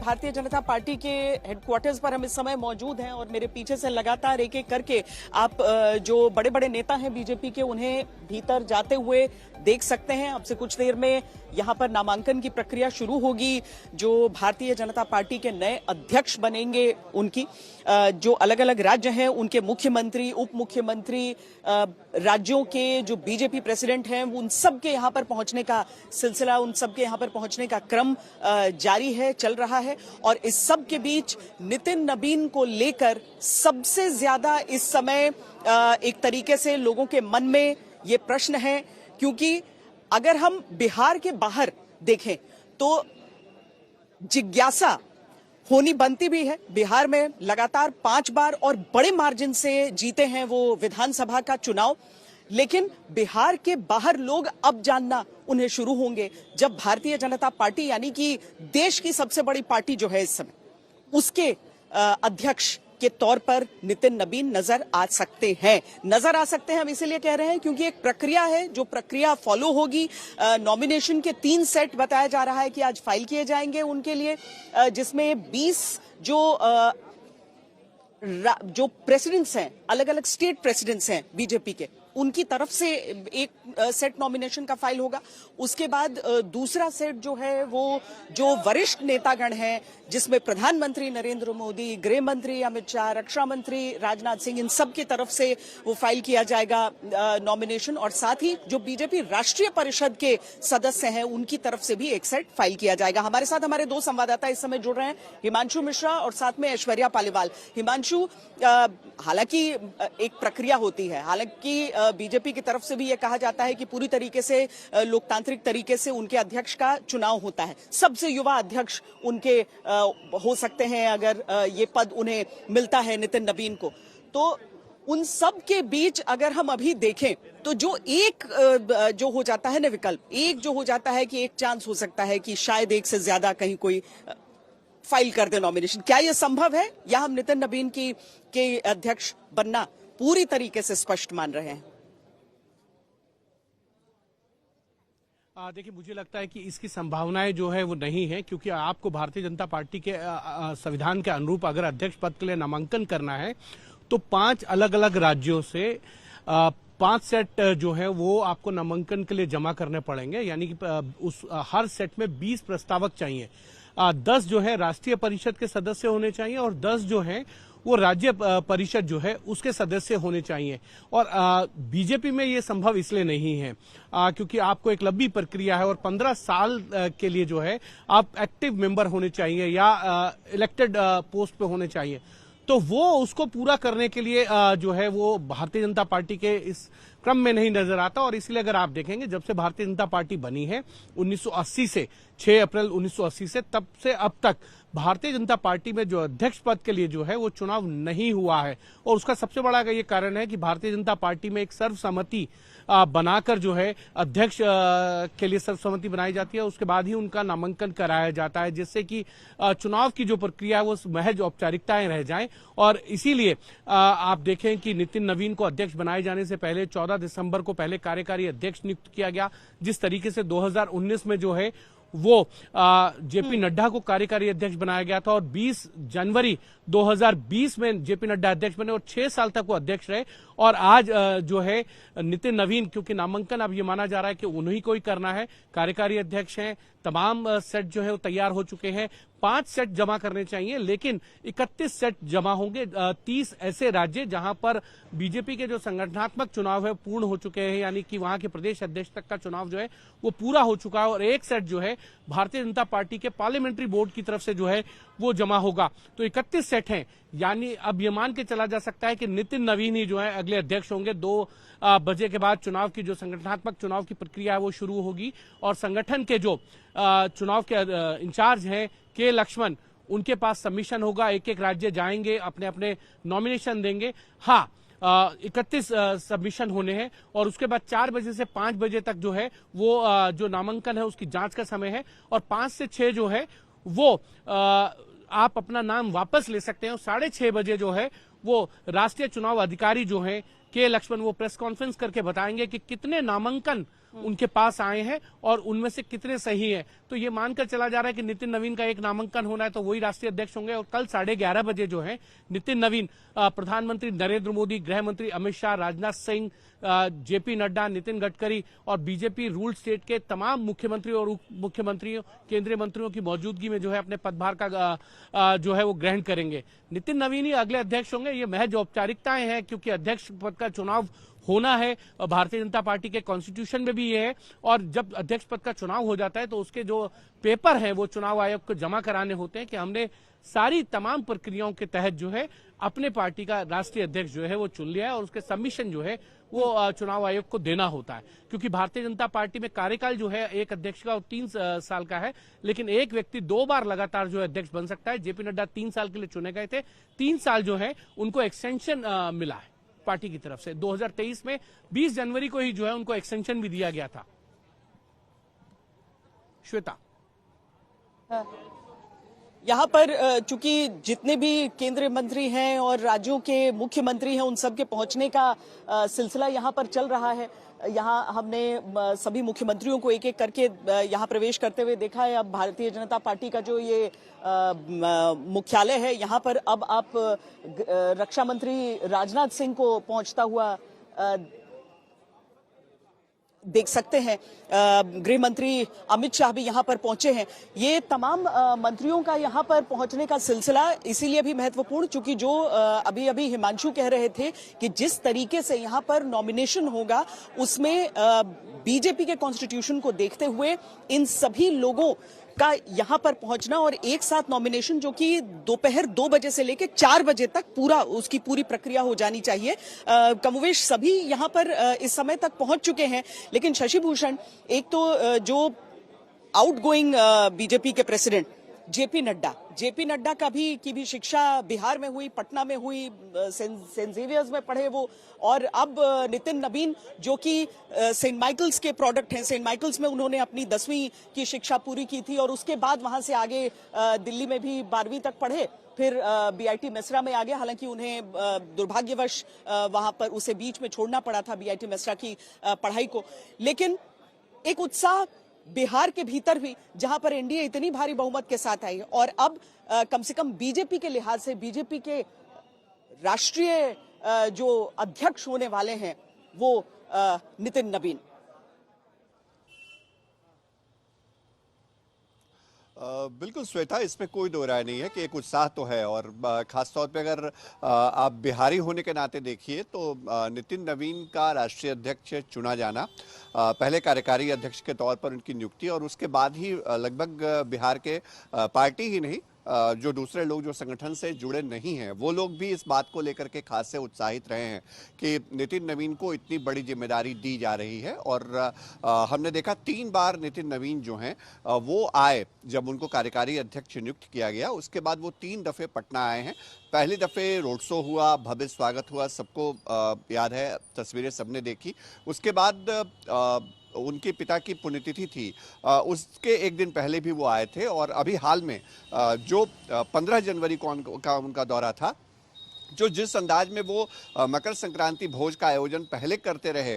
Bharatiya Janata party के headquarters पर हम इस समय मौजूद हैं और मेरे पीछे से लगातार एक एक करके आप जो बड़े बड़े नेता हैं बीजेपी के उन्हें भीतर जाते हुए देख सकते हैं। अब से कुछ देर में यहां पर नामांकन की प्रक्रिया शुरू होगी। जो भारतीय जनता पार्टी के नए अध्यक्ष बनेंगे उनकी जो अलग अलग राज्य हैं उनके मुख्यमंत्री, उप मुख्यमंत्री, राज्यों के जो बीजेपी प्रेसिडेंट हैं उन सब के यहां पर पहुंचने का सिलसिला, उन सब के यहां पर पहुंचने का क्रम जारी है, चल रहा है। और इस सब के बीच नितिन नबीन को लेकर सबसे ज्यादा इस समय एक तरीके से लोगों के मन में ये प्रश्न है, क्योंकि अगर हम बिहार के बाहर देखें तो जिज्ञासा होनी बनती भी है। बिहार में लगातार 5 बार और बड़े मार्जिन से जीते हैं वो विधानसभा का चुनाव, लेकिन बिहार के बाहर लोग अब जानना उन्हें शुरू होंगे जब भारतीय जनता पार्टी यानी कि देश की सबसे बड़ी पार्टी जो है इस समय उसके अध्यक्ष के तौर पर नितिन नबीन नजर आ सकते हैं। नजर आ सकते हैं हम इसीलिए कह रहे हैं क्योंकि एक प्रक्रिया है, जो प्रक्रिया फॉलो होगी। नॉमिनेशन के 3 सेट बताया जा रहा है कि आज फाइल किए जाएंगे उनके लिए, जिसमें 20 जो प्रेसिडेंट्स हैं, अलग अलग स्टेट प्रेसिडेंट्स हैं बीजेपी के, उनकी तरफ से एक सेट नॉमिनेशन का फाइल होगा। उसके बाद दूसरा सेट जो है वो जो वरिष्ठ नेतागण हैं, जिसमें प्रधानमंत्री नरेंद्र मोदी, गृह मंत्री अमित शाह, रक्षा मंत्री राजनाथ सिंह, इन सब की तरफ से वो फाइल किया जाएगा नॉमिनेशन। और साथ ही जो बीजेपी राष्ट्रीय परिषद के सदस्य हैं उनकी तरफ से भी एक सेट फाइल किया जाएगा। हमारे साथ हमारे 2 संवाददाता इस समय जुड़ रहे हैं, हिमांशु मिश्रा और साथ में ऐश्वर्या पालीवाल। हिमांशु, हालांकि एक प्रक्रिया होती है, हालांकि बीजेपी की तरफ से भी यह कहा जाता है कि पूरी तरीके से लोकतांत्रिक तरीके से उनके अध्यक्ष का चुनाव होता है। सबसे युवा अध्यक्ष उनके हो सकते हैं अगर ये पद उन्हें मिलता है नितिन नबीन को। तो उन सब के बीच अगर हम अभी देखें तो जो एक जो हो जाता है ना विकल्प, एक जो हो जाता है कि एक चांस हो सकता है कि शायद एक से ज्यादा कहीं कोई फाइल कर दे नॉमिनेशन, क्या यह संभव है या हम नितिन नबीन के अध्यक्ष बनना पूरी तरीके से स्पष्ट मान रहे हैं? देखिए, मुझे लगता है कि इसकी संभावनाएं जो है वो नहीं है, क्योंकि आपको भारतीय जनता पार्टी के संविधान के अनुरूप अगर अध्यक्ष पद के लिए नामांकन करना है तो 5 अलग अलग राज्यों से 5 सेट जो है वो आपको नामांकन के लिए जमा करने पड़ेंगे। यानी कि उस हर सेट में 20 प्रस्तावक चाहिए। 10 जो है राष्ट्रीय परिषद के सदस्य होने चाहिए और 10 जो है वो राज्य परिषद जो है उसके सदस्य होने चाहिए। और बीजेपी में ये संभव इसलिए नहीं है क्योंकि आपको एक लंबी प्रक्रिया है और 15 साल के लिए जो है आप एक्टिव मेंबर होने चाहिए या इलेक्टेड पोस्ट पे होने चाहिए। तो वो उसको पूरा करने के लिए जो है वो भारतीय जनता पार्टी के इस क्रम में नहीं नजर आता। और इसलिए अगर आप देखेंगे जब से भारतीय जनता पार्टी बनी है 1980 से, 6 अप्रैल 1980 से, तब से अब तक भारतीय जनता पार्टी में जो अध्यक्ष पद के लिए जो है वो चुनाव नहीं हुआ है। और उसका सबसे बड़ा ये कारण है कि भारतीय जनता पार्टी में एक सर्वसम्मति बनाकर जो है अध्यक्ष के लिए सर्वसम्मति बनाई जाती है, उसके बाद ही उनका नामांकन कराया जाता है, जिससे कि चुनाव की जो प्रक्रिया है वो महज औपचारिकताएं रह जाएं। और इसीलिए आप देखें कि नितिन नबीन को अध्यक्ष बनाए जाने से पहले 14 दिसंबर को पहले कार्यकारी अध्यक्ष नियुक्त किया गया। जिस तरीके से 2019 में जो है वो जेपी नड्डा को कार्यकारी अध्यक्ष बनाया गया था और 20 जनवरी 2020 में जेपी नड्डा अध्यक्ष बने और 6 साल तक वो अध्यक्ष रहे। और आज जो है नितिन नबीन, क्योंकि नामांकन अब ये माना जा रहा है कि उन्हीं को ही करना है, कार्यकारी अध्यक्ष हैं, तमाम सेट जो है वो तैयार हो चुके हैं। 5 सेट जमा करने चाहिए, लेकिन 31 सेट जमा होंगे। 30 ऐसे राज्य जहां पर बीजेपी के जो संगठनात्मक चुनाव है पूर्ण हो चुके हैं, यानी कि वहां के प्रदेश अध्यक्ष तक का चुनाव जो है वो पूरा हो चुका है। और एक सेट जो है भारतीय जनता पार्टी के पार्लियामेंट्री बोर्ड की तरफ से जो है वो जमा होगा। तो 31 सेट हैं, यानी अब ये मान के चला जा सकता है कि नितिन नवीन ही जो है अगले अध्यक्ष होंगे। 2 बजे के बाद चुनाव की जो संगठनात्मक चुनाव की प्रक्रिया है वो शुरू होगी और संगठन के जो चुनाव के इंचार्ज हैं के लक्ष्मण, उनके पास सबमिशन होगा। एक एक राज्य जाएंगे, अपने अपने नॉमिनेशन देंगे। हाँ, 31 सबमिशन होने हैं और उसके बाद 4 बजे से 5 बजे तक जो है वो जो नामांकन है उसकी जांच का समय है। और 5 से 6 जो है वो आप अपना नाम वापस ले सकते हैं। 6:30 बजे जो है वो राष्ट्रीय चुनाव अधिकारी जो है के लक्ष्मण वो प्रेस कॉन्फ्रेंस करके बताएंगे कि कितने नामांकन उनके पास आए हैं और उनमें से कितने सही हैं। तो ये मानकर चला जा रहा है कि नितिन नवीन का एक नामांकन होना है तो वही राष्ट्रीय अध्यक्ष होंगे। और कल 11:30 बजे जो है नितिन नवीन प्रधानमंत्री नरेंद्र मोदी, गृह मंत्री अमित शाह, राजनाथ सिंह, जेपी नड्डा, नितिन गडकरी और बीजेपी रूल स्टेट के तमाम मुख्यमंत्री और उप मुख्यमंत्रियों, केंद्रीय मंत्रियों की मौजूदगी में जो है अपने पदभार का जो है वो ग्रहण करेंगे। नितिन नवीन ही अगले अध्यक्ष होंगे। ये महज औपचारिकताएं हैं क्योंकि अध्यक्ष पद का चुनाव होना है। भारतीय जनता पार्टी के कॉन्स्टिट्यूशन में भी ये है। और जब अध्यक्ष पद का चुनाव हो जाता है तो उसके जो पेपर हैं वो चुनाव आयोग को जमा कराने होते हैं कि हमने सारी तमाम प्रक्रियाओं के तहत जो है अपने पार्टी का राष्ट्रीय अध्यक्ष जो है वो चुन लिया है और उसके सबमिशन जो है वो चुनाव आयोग को देना होता है। क्योंकि भारतीय जनता पार्टी में कार्यकाल जो है एक अध्यक्ष का 3 साल का है, लेकिन एक व्यक्ति 2 बार लगातार जो है अध्यक्ष बन सकता है। जेपी नड्डा 3 साल के लिए चुने गए थे, 3 साल जो है उनको एक्सटेंशन मिला है पार्टी की तरफ से। 2023 में 20 जनवरी को ही जो है उनको एक्सटेंशन भी दिया गया था। श्वेता, यहाँ पर चूंकि जितने भी केंद्रीय मंत्री हैं और राज्यों के मुख्यमंत्री हैं उन सब के पहुंचने का सिलसिला यहाँ पर चल रहा है। यहाँ हमने सभी मुख्यमंत्रियों को एक एक करके यहाँ प्रवेश करते हुए देखा है। अब भारतीय जनता पार्टी का जो ये मुख्यालय है यहाँ पर अब आप रक्षा मंत्री राजनाथ सिंह को पहुंचता हुआ देख सकते हैं। गृह मंत्री अमित शाह भी यहाँ पर पहुंचे हैं। ये तमाम मंत्रियों का यहाँ पर पहुंचने का सिलसिला इसीलिए भी महत्वपूर्ण, चूंकि जो अभी अभी हिमांशु कह रहे थे कि जिस तरीके से यहाँ पर नॉमिनेशन होगा उसमें बीजेपी के कॉन्स्टिट्यूशन को देखते हुए इन सभी लोगों का यहाँ पर पहुंचना और एक साथ नॉमिनेशन जो कि दोपहर 2 बजे से लेकर 4 बजे तक उसकी पूरी प्रक्रिया हो जानी चाहिए। कमोवेश सभी यहाँ पर इस समय तक पहुंच चुके हैं। लेकिन शशि भूषण, एक तो जो आउटगोइंग बीजेपी के प्रेसिडेंट जेपी नड्डा की भी शिक्षा बिहार में हुई, पटना में हुई, सेंट जेवियर्स में पढ़े वो, और अब नितिन नवीन जो कि सेंट माइकल्स के प्रोडक्ट हैं। सेंट माइकल्स में उन्होंने अपनी 10वीं की शिक्षा पूरी की थी और उसके बाद वहां से आगे दिल्ली में भी 12वीं तक पढ़े, फिर बीआईटी मेसरा में आ गए। हालांकि उन्हें दुर्भाग्यवश वहां पर उसे बीच में छोड़ना पड़ा था बीआईटी मेसरा की पढ़ाई को। लेकिन एक उत्साह बिहार के भीतर भी, जहां पर एनडीए इतनी भारी बहुमत के साथ आई है, और अब कम से कम बीजेपी के लिहाज से बीजेपी के राष्ट्रीय जो अध्यक्ष होने वाले हैं वो नितिन नवीन। बिल्कुल श्वेता, इसमें कोई दो राय नहीं है कि एक उत्साह तो है। और खासतौर पे अगर आप बिहारी होने के नाते देखिए तो नितिन नवीन का राष्ट्रीय अध्यक्ष चुना जाना, पहले कार्यकारी अध्यक्ष के तौर पर उनकी नियुक्ति, और उसके बाद ही लगभग बिहार के पार्टी ही नहीं जो दूसरे लोग जो संगठन से जुड़े नहीं हैं वो लोग भी इस बात को लेकर के खास से उत्साहित रहे हैं कि नितिन नवीन को इतनी बड़ी जिम्मेदारी दी जा रही है। और हमने देखा 3 बार नितिन नवीन जो हैं वो आए जब उनको कार्यकारी अध्यक्ष नियुक्त किया गया। उसके बाद वो 3 दफ़े पटना आए हैं। पहली दफ़े रोड शो हुआ, भव्य स्वागत हुआ, सबको याद है, तस्वीरें सबने देखी। उसके बाद उनके पिता की पुण्यतिथि थी, उसके एक दिन पहले भी वो आए थे। और अभी हाल में जो 15 जनवरी को उनका दौरा था, जो जिस अंदाज में वो मकर संक्रांति भोज का आयोजन पहले करते रहे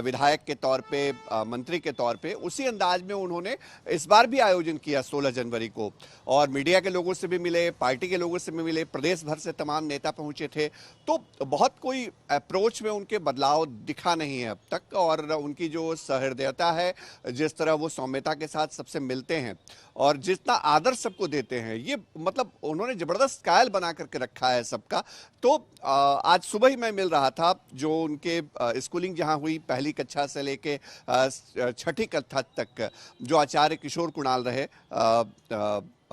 विधायक के तौर पे, मंत्री के तौर पे, उसी अंदाज में उन्होंने इस बार भी आयोजन किया 16 जनवरी को। और मीडिया के लोगों से भी मिले, पार्टी के लोगों से भी मिले, प्रदेश भर से तमाम नेता पहुंचे थे। तो बहुत कोई अप्रोच में उनके बदलाव दिखा नहीं है अब तक। और उनकी जो सहृदयता है, जिस तरह वो सौम्यता के साथ सबसे मिलते हैं और जितना आदर सबको देते हैं, ये मतलब उन्होंने जबरदस्त कायल बना करके रखा है सबका। तो आज सुबह ही मैं मिल रहा था, जो उनके स्कूलिंग जहां हुई पहली कक्षा से लेके 6ठी कक्षा तक, जो आचार्य किशोर कुणाल रहे,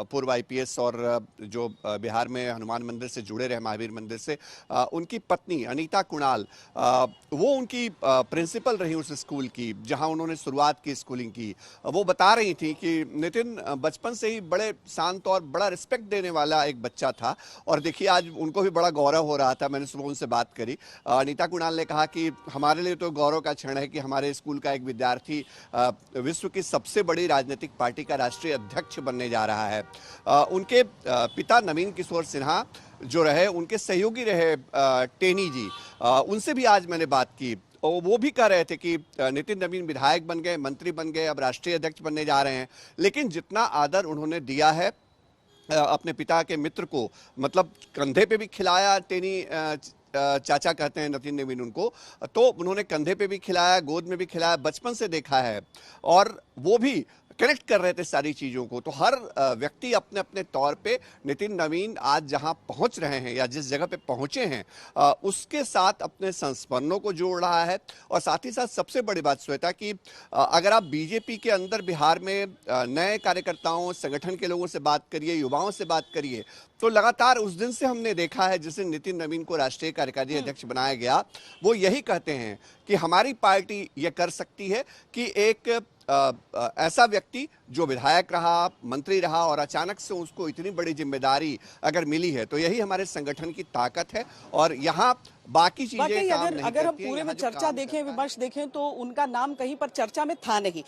पूर्व आईपीएस और जो बिहार में हनुमान मंदिर से जुड़े रहे, महावीर मंदिर से, उनकी पत्नी अनीता कुणाल, वो उनकी प्रिंसिपल रही उस स्कूल की जहां उन्होंने शुरुआत की स्कूलिंग की। वो बता रही थी कि नितिन बचपन से ही बड़े शांत और बड़ा रिस्पेक्ट देने वाला एक बच्चा था। और देखिए आज उनको भी बड़ा गौरव हो रहा था। मैंने सुबह उनसे बात करी। अनीता कुणाल ने कहा कि हमारे लिए तो गौरव का क्षण है कि हमारे स्कूल का एक विद्यार्थी विश्व की सबसे बड़ी राजनीतिक पार्टी का राष्ट्रीय अध्यक्ष बनने जा रहा है। उनके पिता नवीन किशोर सिन्हा जो रहे, उनके सहयोगी रहे टेनी जी, उनसे भी आज मैंने बात की और वो भी कह रहे थे कि नितिन नवीन विधायक बन गए, मंत्री बन गए, अब राष्ट्रीय अध्यक्ष बनने जा रहे हैं, लेकिन जितना आदर उन्होंने दिया है अपने पिता के मित्र को, मतलब कंधे पे भी खिलाया, चाचा कहते हैं नितिन नवीन उनको, तो उन्होंने कंधे पे भी खिलाया, गोद में भी खिलाया, बचपन से देखा है और वो भी कनेक्ट कर रहे थे सारी चीजों को। तो हर व्यक्ति अपने अपने तौर पे नितिन नवीन आज जहां पहुंच रहे हैं या जिस जगह पे पहुंचे हैं उसके साथ अपने संस्मरणों को जोड़ रहा है। और साथ ही साथ सबसे बड़ी बात श्वेता कि अगर आप बीजेपी के अंदर बिहार में नए कार्यकर्ताओं, संगठन के लोगों से बात करिए, युवाओं से बात करिए, तो लगातार उस दिन से हमने देखा है जिस दिन नितिन नवीन को राष्ट्रीय कार्यकारी अध्यक्ष बनाया गया, वो यही कहते हैं कि हमारी पार्टी ये कर सकती है कि एक ऐसा व्यक्ति जो विधायक रहा, मंत्री रहा और अचानक से उसको इतनी बड़ी जिम्मेदारी अगर मिली है, तो यही हमारे संगठन की ताकत है। और यहाँ बाकी चीजें काम नहीं अगर हम करती हैं, पूरे यहाँ में जो चर्चा काम देखें, करता है। विमर्श देखें, तो उनका नाम कहीं पर चर्चा में था नहीं,